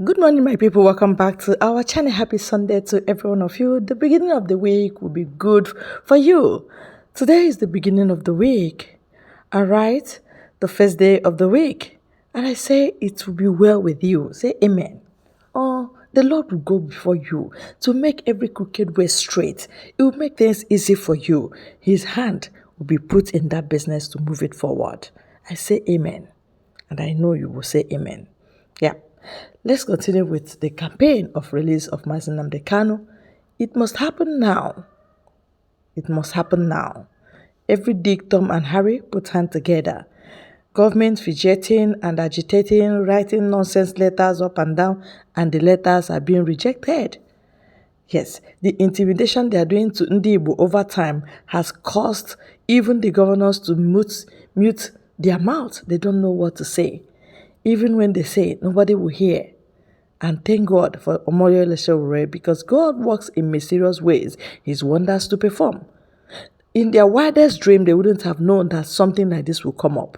Good morning, my people. Welcome back to our channel. Happy Sunday to every one of you. The beginning of the week will be good for you. Today is the beginning of the week. All right, the first day of the week. And I say it will be well with you. Say amen. Oh, the Lord will go before you to make every crooked way straight. It will make things easy for you. His hand will be put in that business to move it forward. I say amen. And I know you will say amen. Yeah. Let's continue with the campaign of release of Mazi Nnamdi Kanu. It must happen now. It must happen now. Every Dick, Tom, and Harry put hands together. Government fidgeting and agitating, writing nonsense letters up and down, and the letters are being rejected. Yes, the intimidation they are doing to Ndi Igbo over time has caused even the governors to mute their mouth. They don't know what to say. Even when they say it, nobody will hear. And thank God for Omoyele Sowore, because God works in mysterious ways, His wonders to perform. In their wildest dream, they wouldn't have known that something like this will come up.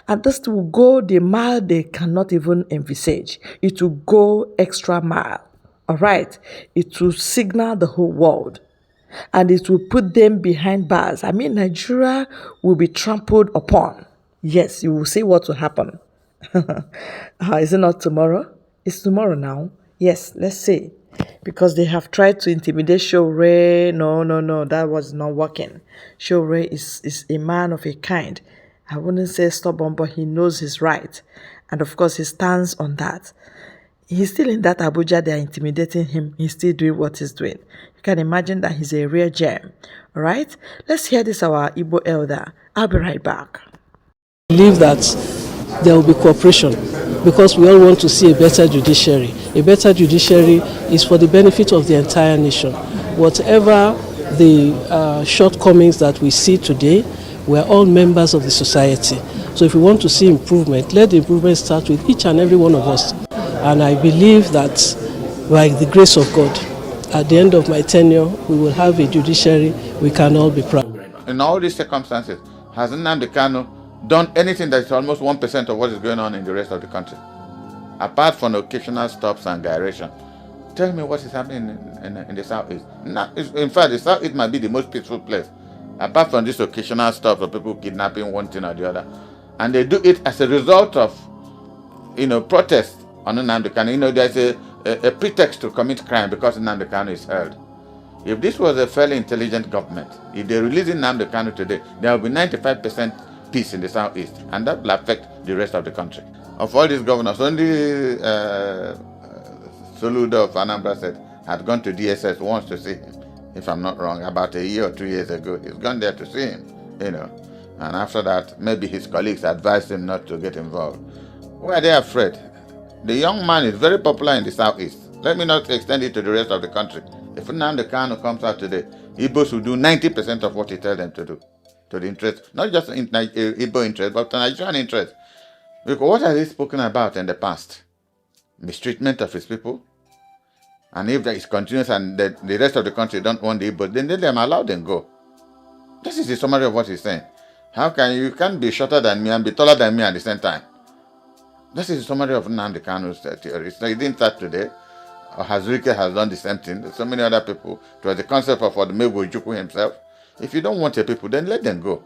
And this will go the mile they cannot even envisage. It will go extra mile. All right? It will signal the whole world. And it will put them behind bars. I mean, Nigeria will be trampled upon. Yes, you will see what will happen. Is it not tomorrow? It's tomorrow now. Yes, let's see. Because they have tried to intimidate Sowore. No, that was not working. Sowore is a man of a kind. I wouldn't say stubborn, but he knows his right. And of course, he stands on that. He's still in that Abuja, they're intimidating him. He's still doing what he's doing. You can imagine that he's a real gem. All right? Let's hear this, our Igbo elder. I'll be right back. I believe that there will be cooperation because we all want to see a better judiciary. A better judiciary is for the benefit of the entire nation. Whatever the shortcomings that we see today, we're all members of the society. So if we want to see improvement, let the improvement start with each and every one of us. And I believe that by the grace of God, at the end of my tenure, we will have a judiciary we can all be proud of. In all these circumstances, has Nnamdi Kanu done anything that is almost 1% of what is going on in the rest of the country? Apart from occasional stops and gyration. Tell me what is happening in the Southeast. In fact, the Southeast might be the most peaceful place. Apart from this occasional stops of people kidnapping one thing or the other. And they do it as a result of, protest on Nnamdi Kanu. There's a pretext to commit crime because Nnamdi Kanu is held. If this was a fairly intelligent government, if they release Nnamdi Kanu today, there will be 95% peace in the Southeast, and that will affect the rest of the country. Of all these governors, only Soludo of Anambra said had gone to DSS once to see him, if I'm not wrong, about a year or 2 years ago. He's gone there to see him, and after that, maybe his colleagues advised him not to get involved. Why are they afraid? The young man is very popular in the Southeast. Let me not extend it to the rest of the country. If Nnamdi Kanu comes out today, Igbos will do 90% of what he tells them to do. To the interest, not just in Igbo interest, but Nigerian interest. Because what has he spoken about in the past? Mistreatment of his people. And if that is continuous and the rest of the country don't want the Igbos, then let them allow them go. This is the summary of what he's saying. You can't be shorter than me and be taller than me at the same time. This is the summary of Nnamdi Kanu's theory. So he didn't start today. Hazurike has done the same thing. There's so many other people. It was the concept of Odumegwu Ojukwu himself. If you don't want your people, then let them go.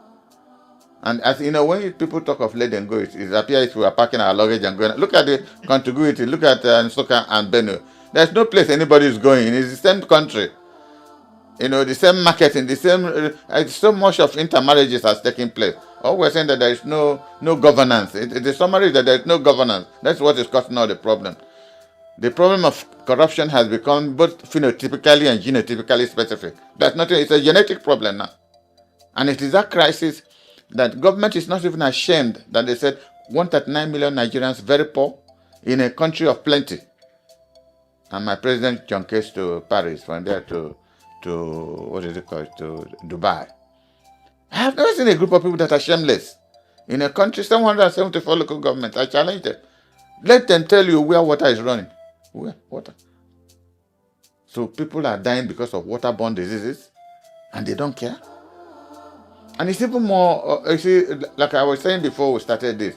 And as you know, when people talk of let them go, it appears we are packing our luggage and going. Look at the contiguity. Look at Nsukka and Benue. There's no place anybody is going. It's the same country. The same marketing, the same. So much of intermarriages has taken place. All we're saying that there is no governance. The summary is that there is no governance. That's what is causing all the problem. The problem of corruption has become both phenotypically and genotypically specific. That's nothing. It's a genetic problem now. And it is that crisis that government is not even ashamed that they said 139 million Nigerians very poor in a country of plenty. And my president John Case to Paris, from there to what is it called, to Dubai. I have never seen a group of people that are shameless. In a country, 774 local governments, I challenge them. Let them tell you where water is running. Where? Water. So people are dying because of waterborne diseases, and they don't care. And it's even more, like I was saying before we started this,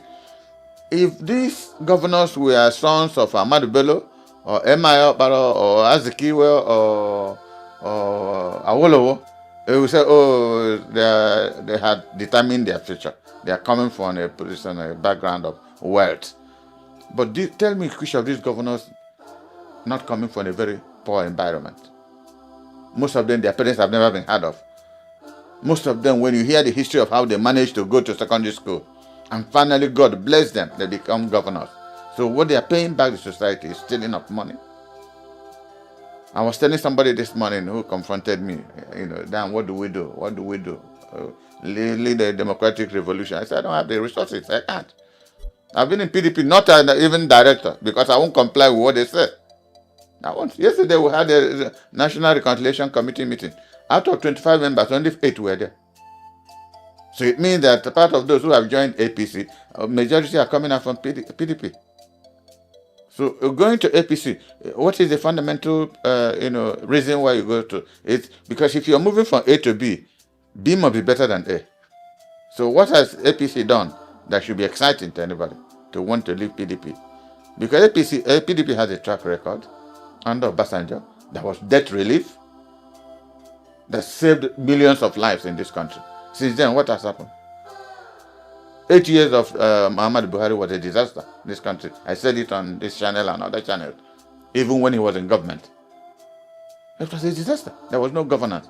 if these governors were sons of Ahmadu Bello or Emayo Baro or Azikiwe or Awolowo, they will say, oh, they had determined their future. They are coming from a position, a background of wealth. But tell me, which of these governors not coming from a very poor environment? Most of them, their parents have never been heard of. Most of them, when you hear the history of how they managed to go to secondary school, and finally God bless them, they become governors. So what they are paying back to society is stealing up money. I was telling somebody this morning who confronted me, damn, what do we do? What do we do? Lead a democratic revolution. I said, I don't have the resources. I can't. I've been in PDP, not even director, because I won't comply with what they said. Yesterday we had a National Reconciliation Committee meeting. Out of 25 members, only 8 were there. So it means that part of those who have joined APC, majority are coming out from PDP. So going to APC, what is the fundamental reason why you go to it? Because if you're moving from A to B, B must be better than A. So what has APC done that should be exciting to anybody to want to leave PDP? Because PDP has a track record under Obasanjo. There was debt relief that saved millions of lives in this country. Since then, what has happened? 8 years of Muhammad Buhari was a disaster in this country. I said it on this channel and other channels, even when he was in government. It was a disaster. There was no governance.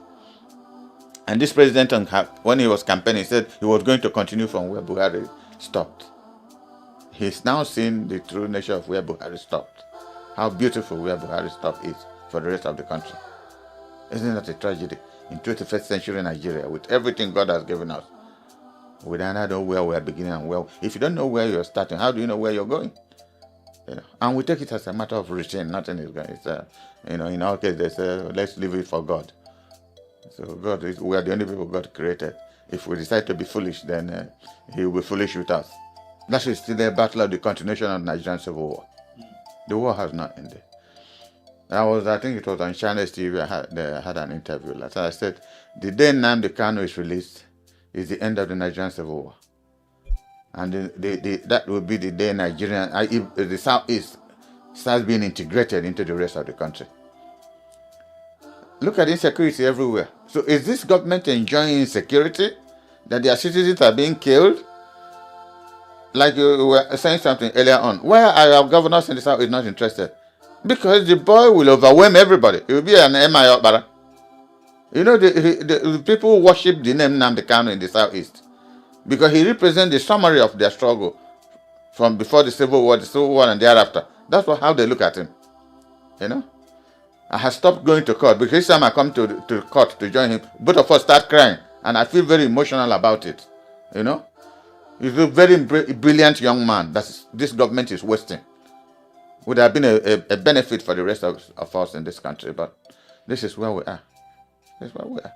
And this president, when he was campaigning, said he was going to continue from where Buhari stopped. He's now seen the true nature of where Buhari stopped. How beautiful where Buhari stopped is for the rest of the country. Isn't that a tragedy? In 21st century Nigeria, with everything God has given us, we don't know where we are beginning and where. If you don't know where you're starting, how do you know where you're going? And we take it as a matter of routine. Nothing is going. It's in our case, they say, let's leave it for God. So we are the only people God created. If we decide to be foolish, then He will be foolish with us. That is still a battle of the continuation of the Nigerian Civil War. The war has not ended. I think it was on China's TV, I had an interview. Like I said, the day Nnamdi Kanu is released is the end of the Nigerian Civil War. And that will be the day the Southeast starts being integrated into the rest of the country. Look at insecurity everywhere. So is this government enjoying insecurity? That their citizens are being killed? Like you were saying something earlier on. Why are our governors in the South not interested? Because the boy will overwhelm everybody. It will be an Emayo Bara. The people worship the name Nnamdi Kanu in the Southeast because he represents the summary of their struggle from before the Civil War, and thereafter. That's how they look at him. I have stopped going to court because each time I come to court to join him, both of us start crying, and I feel very emotional about it. He's a very brilliant young man that this government is wasting. Would have been a benefit for the rest of us in this country, but this is where we are. This is where we are.